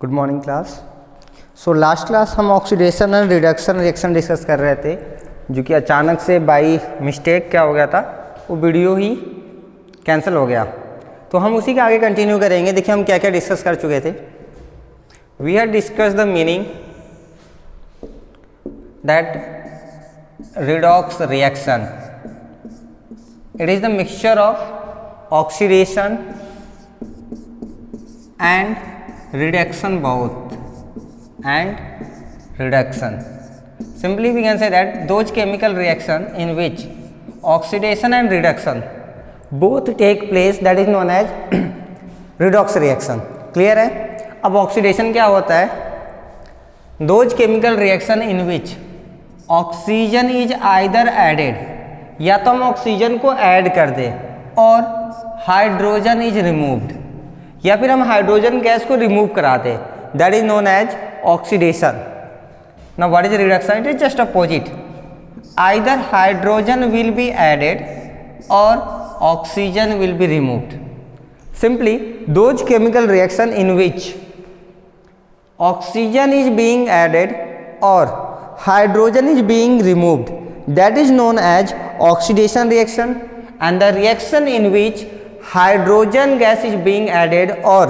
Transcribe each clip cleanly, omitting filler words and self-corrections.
Good morning class. So last class हम oxidation and reduction reaction discuss कर रहे थे, जो कि अचानक से बाई मिस्टेक क्या हो गया था, वो वीडियो ही कैंसिल हो गया। तो हम उसी के आगे कंटिन्यू करेंगे। देखिए हम क्या क्या डिस्कस कर चुके थे। We had discuss the meaning that redox reaction, it is the mixture of oxidation and reduction both, and reduction. Simply we can say that those chemical reaction in which oxidation and reduction both take place, that is known as redox reaction. Clear है? अब oxidation क्या होता है? Those chemical reaction in which oxygen is either added, या तो हम oxygen को add कर दे, और हाइड्रोजन इज रिमूव्ड, या फिर हम हाइड्रोजन गैस को रिमूव कराते, that is known as oxidation. Now what is reduction? It is just opposite, either hydrogen will be added और oxygen will be removed. Simply those chemical reaction in which oxygen is being added और hydrogen is being removed, that is known as oxidation reaction, and the reaction in which hydrogen gas is being added or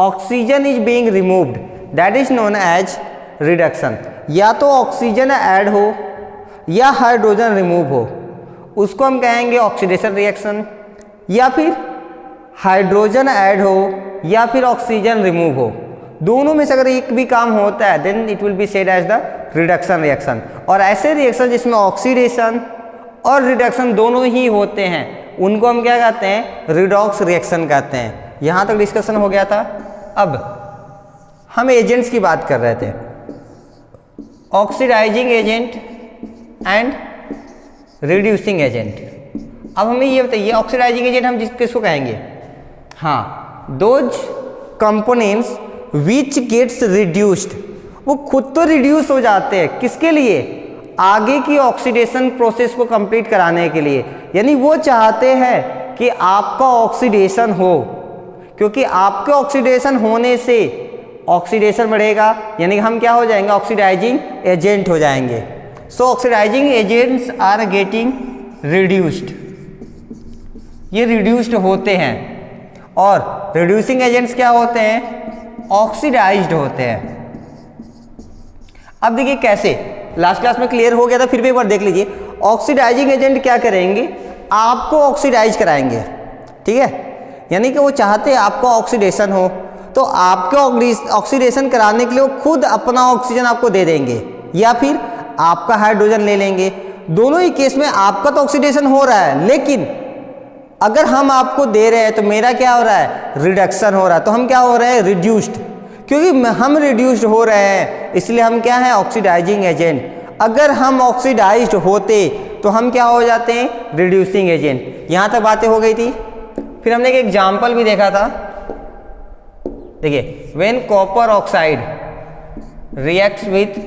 oxygen is being removed, that is known as reduction. या तो oxygen add हो या hydrogen remove हो, उसको हम कहेंगे oxidation reaction, या फिर हाइड्रोजन ऐड हो या फिर ऑक्सीजन रिमूव हो, दोनों में से अगर एक भी काम होता है then it will be said as the reduction reaction. और ऐसे रिएक्शन जिसमें ऑक्सीडेशन और रिडक्शन दोनों ही होते हैं उनको हम क्या कहते हैं? रिडॉक्स रिएक्शन कहते हैं। यहाँ तक डिस्कशन हो गया था। अब हम एजेंट्स की बात कर रहे थे, oxidising agent and reducing agent. अब हमें ये बताइए ऑक्सीडाइजिंग एजेंट हम किसको कहेंगे? हाँ, those components which gets reduced, वो खुद तो रिड्यूस हो जाते हैं, किसके लिए? आगे की ऑक्सीडेशन प्रोसेस को कंप्लीट कराने के लिए। यानी वो चाहते हैं कि आपका ऑक्सीडेशन हो, क्योंकि आपके ऑक्सीडेशन होने से ऑक्सीडेशन बढ़ेगा, यानी कि हम क्या हो जाएंगे? ऑक्सीडाइजिंग एजेंट हो जाएंगे। So oxidising agents are getting reduced, ये रिड्यूस्ड होते हैं। और रिड्यूसिंग एजेंट्स क्या होते हैं? ऑक्सीडाइज्ड होते हैं। अब देखिए कैसे, लास्ट क्लास में क्लियर हो गया था, फिर भी एक बार देख लीजिए। ऑक्सीडाइजिंग एजेंट क्या करेंगे? आपको ऑक्सीडाइज कराएंगे, ठीक है? यानी कि वो चाहते हैं आपको ऑक्सीडेशन हो, तो आपके ऑक्सीडेशन कराने के लिए वो खुद अपना ऑक्सीजन आपको दे देंगे, या फिर आपका हाइड्रोजन ले लेंगे। दोनों ही केस में आपका तो ऑक्सीडेशन हो रहा है, लेकिन अगर हम आपको दे रहे हैं तो मेरा क्या हो रहा है? रिडक्शन हो रहा है। तो हम क्या हो रहे हैं? रिड्यूस्ड। क्योंकि हम रिड्यूस्ड हो रहे हैं इसलिए हम क्या हैं? Oxidising agent. अगर हम ऑक्सीडाइज्ड होते तो हम क्या हो जाते हैं? Reducing agent. यहाँ तक बातें हो गई थी। फिर हमने एक एग्जाम्पल भी देखा था। देखिए, when copper oxide reacts with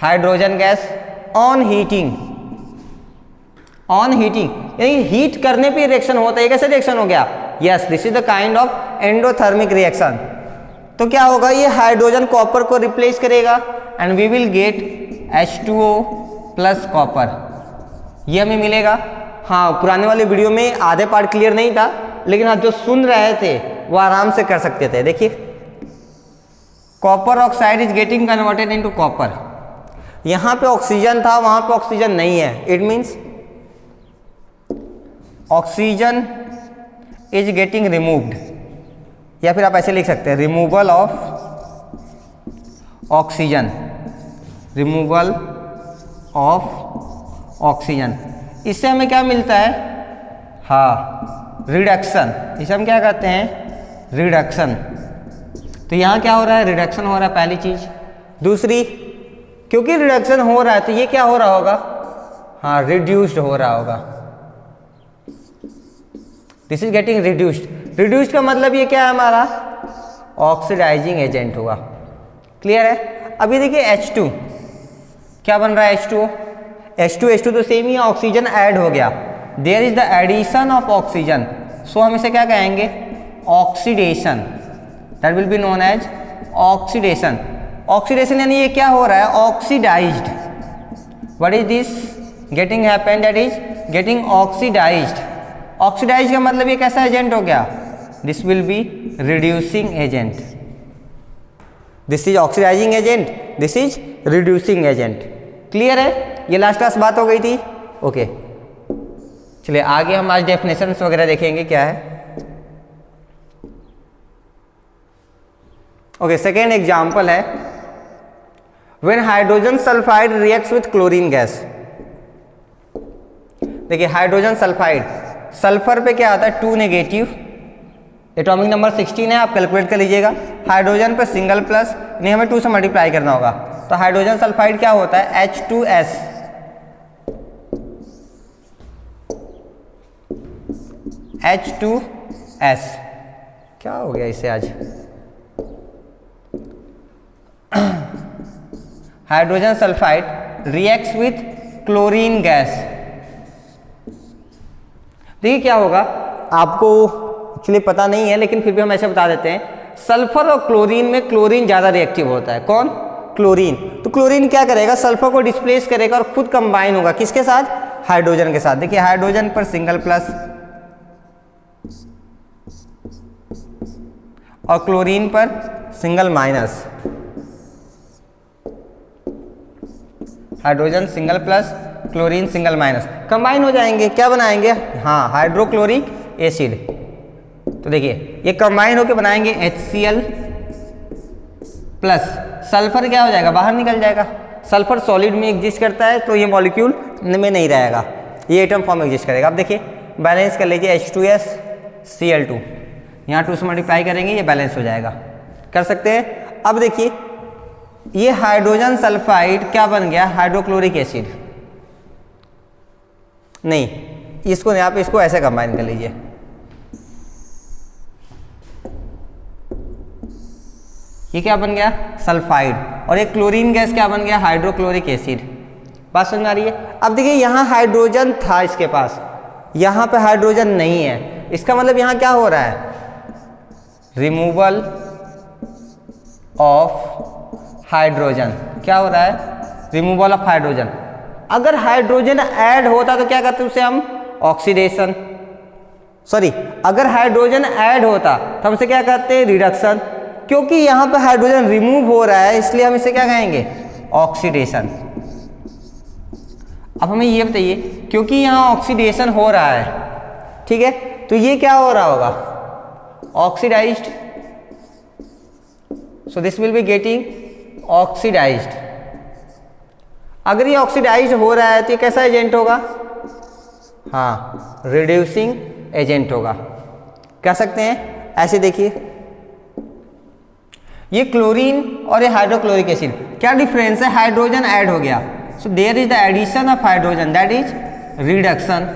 hydrogen gas on heating, यानी हीट करने पे रिएक्शन होता है। कैसे रिएक्शन हो गया? Yes, this is the kind of endothermic reaction. तो क्या होगा? ये हाइड्रोजन कॉपर को रिप्लेस करेगा and we will get H2O plus copper, ये हमें मिलेगा। हाँ, पुराने वाले वीडियो में आधे पार्ट क्लियर नहीं था, लेकिन आप जो सुन रहे थे वो आराम से कर सकते थे। देखिए, copper oxide is getting converted into copper. यहाँ पे ऑक्सीजन था, वहाँ पे ऑक्सीजन नहीं है। It means oxygen is getting removed, या फिर आप ऐसे लिख सकते हैं removal of oxygen, removal of oxygen. इससे हमें क्या मिलता है? हाँ, रिडक्शन। इसे हम क्या कहते हैं? रिडक्शन। तो यहाँ क्या हो रहा है? रिडक्शन हो रहा है, पहली चीज। दूसरी, क्योंकि रिडक्शन हो रहा है तो ये क्या हो रहा होगा? हाँ, रिड्यूस्ड हो रहा होगा। This is getting reduced. Reduced का मतलब ये क्या है हमारा? ऑक्सीडाइजिंग एजेंट हुआ। क्लियर है? अभी देखिए H2 क्या बन रहा है? H2 तो सेम ही है, ऑक्सीजन ऐड हो गया। There is the addition of oxygen, so हम इसे क्या कहेंगे? Oxidation. That will be known as oxidation. Oxidation यानी ये क्या हो रहा है, oxidised. What is this getting happen, that is getting oxidised. Oxidise का मतलब ये कैसा एजेंट हो गया, this will be reducing agent. This is oxidising agent, this is reducing agent. Clear है, ये लास्ट क्लास बात हो गई थी। ओके चलिए आगे हम आज डेफिनेशंस वगैरह देखेंगे क्या है। ओके सेकेंड एग्जाम्पल है, when hydrogen sulphide reacts with chlorine gas. देखिए हाइड्रोजन सल्फाइड, सल्फर पे क्या आता है 2 नेगेटिव, एटॉमिक नंबर 16 है, आप कैलकुलेट कर लीजिएगा। हाइड्रोजन पे सिंगल प्लस, नहीं हमें 2 से मल्टीप्लाई करना होगा, तो हाइड्रोजन सल्फाइड क्या होता है H2S। H2S क्या हो गया इसे आज, hydrogen sulphide reacts with chlorine gas. देखिए क्या होगा, आपको एक्चुअली पता नहीं है लेकिन फिर भी हम ऐसे बता देते हैं, सल्फर और क्लोरीन में क्लोरीन ज़्यादा रिएक्टिव होता है। कौन, क्लोरीन। तो क्लोरीन क्या करेगा, सल्फर को डिस्प्लेस करेगा और खुद कंबाइन होगा किसके साथ, हाइड्रोजन के साथ। देखिए हाइड्रोजन पर सिंगल प्लस और क्लोरीन पर single minus, hydrogen single plus chlorine single minus, combine हो जाएंगे, क्या बनाएंगे, हाँ हाइड्रोक्लोरिक एसिड। तो देखिए ये कंबाइन होकर बनाएंगे HCl प्लस, सल्फर क्या हो जाएगा, बाहर निकल जाएगा। सल्फर सॉलिड में एग्जिस्ट करता है तो ये मॉलिक्यूल में नहीं रहेगा, ये एटम फॉर्म में एग्जिस्ट करेगा। अब देखिए बैलेंस कर लीजिए H2S Cl2, यहाँ 2 से मल्टीप्लाई करेंगे ये बैलेंस हो जाएगा, कर सकते हैं। अब देखिए ये हाइड्रोजन सल्फाइड क्या बन गया, हाइड्रोक्लोरिक एसिड। नहीं इसको नहीं, आप इसको ऐसे कंबाइन कर लीजिए, ये क्या बन गया सल्फाइड, और एक क्लोरीन गैस क्या बन गया, हाइड्रोक्लोरिक एसिड। बात समझ में आ रही है। अब देखिए यहाँ हाइड्रोजन था इसके पास, यहाँ पे हाइड्रोजन नहीं है, इसका मतलब यहाँ क्या हो रहा है, रिमूवल ऑफ हाइड्रोजन। क्या हो रहा है, रिमूवल ऑफ हाइड्रोजन। अगर हाइड्रोजन ऐड होता तो क्या करते उसे हम, ऑक्सीडेशन, सॉरी अगर हाइड्रोजन ऐड होता तो हम इसे क्या कहते हैं, रिडक्शन। क्योंकि यहाँ पे हाइड्रोजन रिमूव हो रहा है इसलिए हम इसे क्या कहेंगे, ऑक्सीडेशन। अब हमें ये बताइए, क्योंकि यहाँ ऑक्सीडेशन हो रहा है, ठीक है, तो ये क्या हो रहा होगा, oxidised, so this will be getting oxidised. अगर ये ऑक्सीडाइज्ड हो रहा है तो ये कैसा एजेंट होगा, हाँ रिड्यूसिंग एजेंट होगा, कह सकते हैं। ऐसे देखिए ये क्लोरीन और ये हाइड्रोक्लोरिक एसिड, क्या डिफरेंस है, हाइड्रोजन ऐड हो गया, so there is the addition of hydrogen, that is reduction.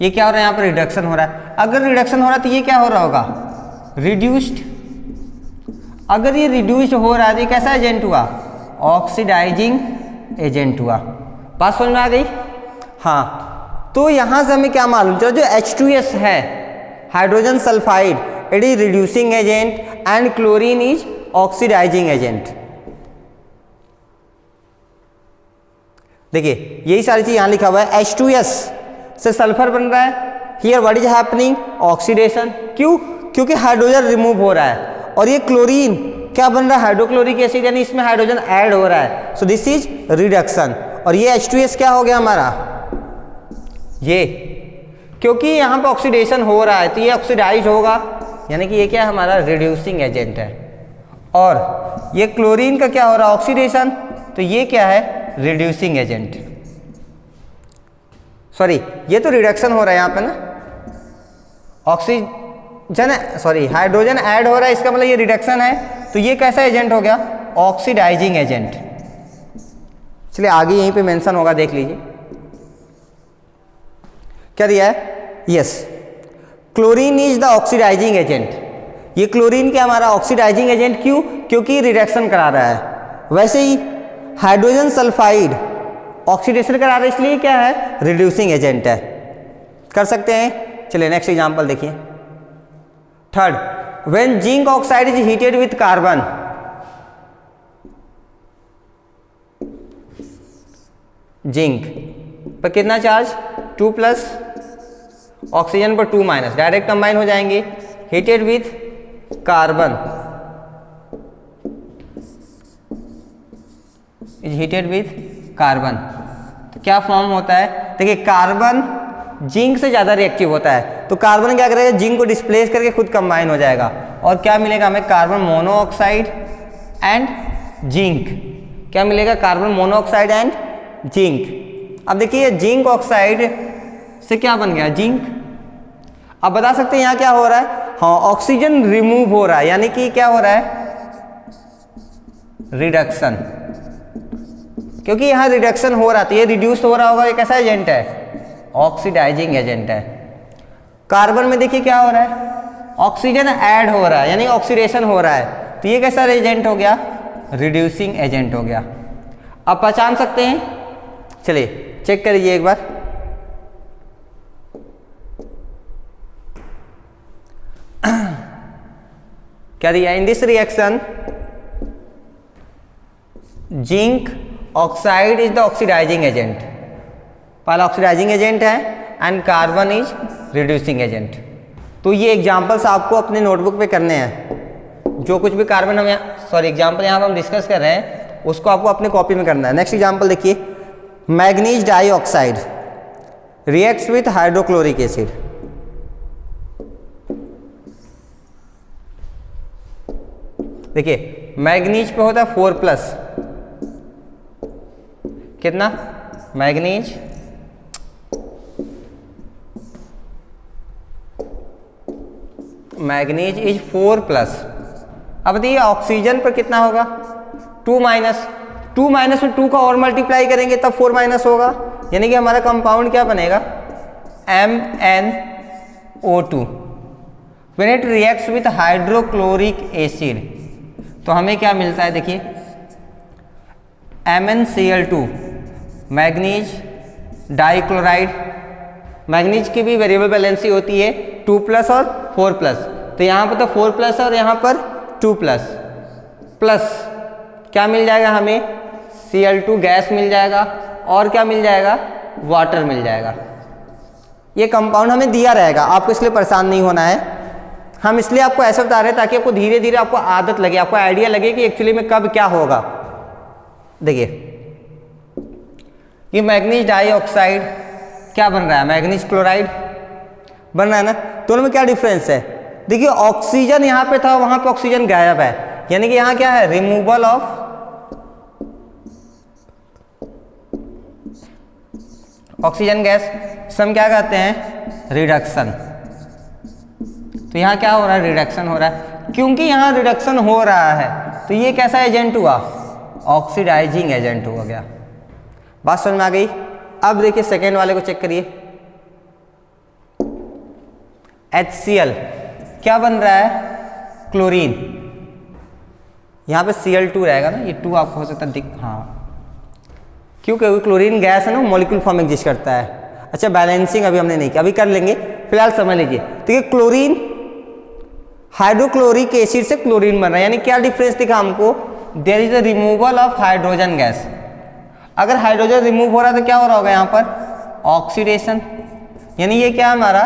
ये क्या हो रहा है, यहाँ पर रिडक्शन हो रहा है। अगर रिडक्शन हो रहा है तो ये क्या हो रहा होगा, रिड्यूस्ड। अगर ये रिड्यूस्ड हो रहा है तो ये कैसा एजेंट हुआ, ऑक्सीडाइजिंग एजेंट हुआ। बात समझ में आ गई। हाँ तो यहाँ से हमें क्या मालूम चला, जो H2S है hydrogen sulphide, it is reducing agent and chlorine is oxidising agent. देखिए यही सारी चीज यहाँ लिखा हुआ है, H2S से सल्फर बन रहा है, here what is happening, oxidation. क्यों, क्योंकि हाइड्रोजन रिमूव हो रहा है, और ये क्लोरीन क्या बन रहा है, हाइड्रोक्लोरिक एसिड, यानी इसमें हाइड्रोजन ऐड हो रहा है, सो दिस इज रिडक्शन। और ये H2S क्या हो गया हमारा, ये क्योंकि यहाँ पे ऑक्सीडेशन हो रहा है तो ये ऑक्सीडाइज होगा, यानी कि ये क्या है हमारा रिड्यूसिंग एजेंट है। और ये क्लोरीन का क्या हो रहा है, ऑक्सीडेशन, तो ये क्या है, रिड्यूसिंग एजेंट। सॉरी ये तो रिडक्शन हो रहा है यहाँ पे ना, ऑक्सीजन सॉरी हाइड्रोजन ऐड हो रहा है, इसका मतलब ये रिडक्शन है, तो ये कैसा एजेंट हो गया, ऑक्सीडाइजिंग एजेंट। चलिए आगे यहीं पे मेंशन होगा, देख लीजिए क्या दिया है, yes chlorine is the oxidising agent. ये क्लोरीन क्या हमारा ऑक्सीडाइजिंग एजेंट, क्यों, क्योंकि रिडक्शन करा रहा है। वैसे ही हाइड्रोजन सल्फाइड ऑक्सीडेशन करा रहा है, इसलिए क्या है, रिड्यूसिंग एजेंट है, कर सकते हैं। चलिए नेक्स्ट एग्जांपल देखिए, third, when zinc oxide is heated with carbon, zinc पर कितना चार्ज 2+, ऑक्सीजन पर 2-, डायरेक्ट कंबाइन हो जाएंगे, heated with carbon is heated with carbon, तो क्या फॉर्म होता है? देखिए कार्बन जिंक से ज़्यादा रिएक्टिव होता है, तो कार्बन क्या करेगा, जिंक को डिस्प्लेस करके खुद कंबाइन हो जाएगा और क्या मिलेगा हमें? Carbon monoxide and zinc. क्या मिलेगा? Carbon monoxide and zinc. अब देखिए जिंक ऑक्साइड से क्या बन गया? जिंक। अब बता सकते हैं यहाँ क्या हो रहा है? हाँ, ऑक्सीजन रिमूव हो रहा है, यानी कि क्या हो रहा है? रिडक्शन, क्योंकि यहाँ रिडक्शन हो रहा है तो ये रिड्यूस हो रहा होगा। ये कैसा एजेंट है? ऑक्सीडाइजिंग एजेंट है। कार्बन में देखिए क्या हो रहा है? ऑक्सीजन ऐड हो रहा है, यानी ऑक्सीडेशन हो रहा है, तो ये कैसा एजेंट हो गया? रिड्यूसिंग एजेंट हो गया। अब पहचान सकते हैं, चलिए चेक करिए एक बार। क्या दिया? In this reaction zinc oxide is the oxidising agent, पहला ऑक्सीडाइजिंग एजेंट है and carbon is reducing agent. तो ये एग्जांपल्स आपको अपने नोटबुक पे करने हैं, जो कुछ भी कार्बन हम एग्जांपल यहाँ पर हम डिस्कस कर रहे हैं उसको आपको अपने कॉपी में करना है। नेक्स्ट एग्जांपल देखिए, manganese dioxide reacts with hydrochloric acid. देखिए मैग्नीज पे होता है 4+, कितना? Manganese is 4+। अब देखिए ऑक्सीजन पर कितना होगा? 2-, 2- में 2 का और मल्टीप्लाई करेंगे तब 4- होगा, यानी कि हमारा कंपाउंड क्या बनेगा? MnO2। When it reacts with hydrochloric acid तो हमें क्या मिलता है? देखिए MnCl2, मैग्नीज डाइक्लोराइड। मैग्नीज की भी वेरिएबल वैलेंसी होती है 2+ और 4+, तो यहाँ पर तो 4+ और यहाँ पर 2+, प्लस क्या मिल जाएगा हमें? Cl2 गैस मिल जाएगा और क्या मिल जाएगा? वाटर मिल जाएगा। ये कंपाउंड हमें दिया रहेगा, आपको इसलिए परेशान नहीं होना है। हम इसलिए आपको ऐसा बता रहे हैं ताकि आपको धीरे धीरे आपको आदत लगे, आपको आइडिया लगे कि एक्चुअली में कब क्या होगा। देखिए ये मैग्नीज डाइऑक्साइड क्या बन रहा है? मैग्नीज क्लोराइड बन रहा है ना। दोनों में क्या डिफरेंस है? देखिए ऑक्सीजन यहाँ पे था, वहां पे ऑक्सीजन गायब है, यानी कि यहाँ क्या है? रिमूवल ऑफ ऑक्सीजन गैस, हम क्या कहते हैं? रिडक्शन। तो यहाँ क्या हो रहा है? रिडक्शन हो रहा है। क्योंकि यहाँ रिडक्शन हो रहा है तो ये कैसा एजेंट हुआ? ऑक्सीडाइजिंग एजेंट हो गया। बात समझ में आ गई? अब देखिए सेकेंड वाले को चेक करिए, HCl क्या बन रहा है? क्लोरीन। यहाँ पे Cl2 रहेगा ना, ये 2 आपको हो सकता है हाँ, क्योंकि क्लोरीन गैस है ना, मॉलिक्यूल फॉर्म एग्जिस्ट करता है। अच्छा बैलेंसिंग अभी हमने नहीं किया, अभी कर लेंगे, फिलहाल समझ लीजिए। तो ये क्लोरीन हाइड्रोक्लोरिक एसिड से क्लोरीन बन रहा है, यानी क्या डिफरेंस दिखा हमको? There is a removal of hydrogen gas. अगर हाइड्रोजन रिमूव हो रहा है तो क्या हो रहा होगा यहाँ पर? ऑक्सीडेशन, यानी ये क्या हमारा?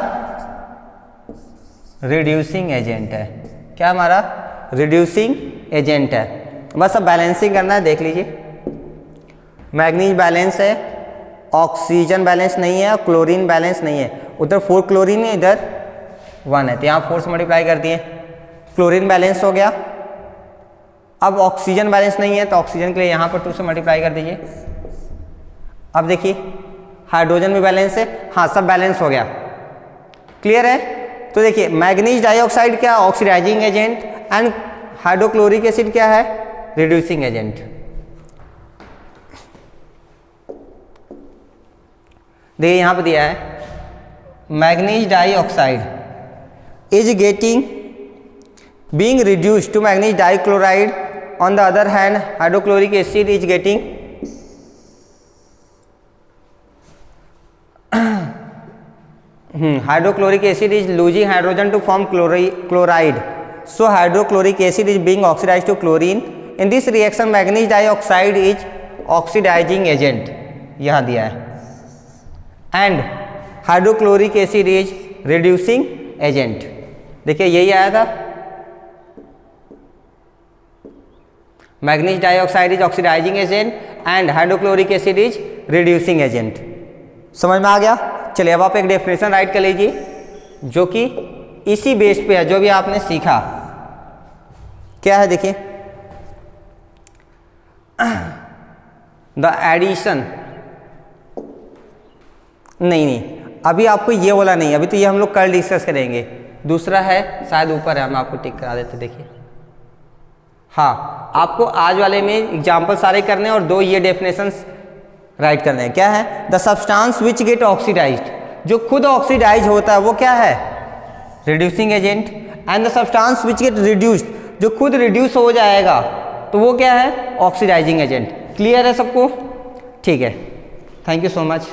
रिड्यूसिंग एजेंट है। क्या हमारा? रिड्यूसिंग एजेंट है। बस अब बैलेंसिंग करना है, देख लीजिए। मैग्नीज बैलेंस है, ऑक्सीजन बैलेंस नहीं है और क्लोरीन बैलेंस नहीं है। उधर 4 क्लोरीन है, इधर 1 है, तो यहाँ 4 से मल्टीप्लाई कर दिए, क्लोरीन बैलेंस हो गया। अब ऑक्सीजन बैलेंस नहीं है तो ऑक्सीजन के लिए यहाँ पर 2 से मल्टीप्लाई कर दीजिए। अब देखिए हाइड्रोजन भी बैलेंस है, हाँ सब बैलेंस हो गया। क्लियर है? तो देखिए मैग्नीज डाइऑक्साइड क्या? Oxidising agent, and hydrochloric acid क्या है? Reducing agent. देखिए यहाँ पे दिया है manganese dioxide is being reduced to manganese dichloride. On the other hand, hydrochloric acid is getting hydrochloric acid is losing hydrogen to form chloride. So hydrochloric acid is being oxidized to chlorine. In this reaction manganese dioxide is oxidizing agent, यहाँ दिया है, and hydrochloric acid is reducing agent. देखिए यही आया था, manganese dioxide is oxidising agent and hydrochloric acid is reducing agent. समझ में आ गया? चलिए अब आप एक डेफिनेशन राइट कर लीजिए जो कि इसी बेस पे है जो भी आपने सीखा। क्या है देखिए, द एडिशन, नहीं अभी आपको ये वाला नहीं, अभी तो ये हम लोग कल डिस्कस करेंगे। दूसरा है शायद ऊपर है, हम आपको टिक करा देते। देखिए हाँ, आपको आज वाले में एग्जाम्पल सारे करने हैं और 2 ये डेफिनेशंस राइट करने हैं। क्या है? The substance which get oxidised, जो खुद ऑक्सीडाइज होता है वो क्या है? Reducing agent. And the substance which get reduced, जो खुद रिड्यूस हो जाएगा तो वो क्या है? Oxidising agent. क्लियर है सबको? ठीक है, थैंक यू सो मच।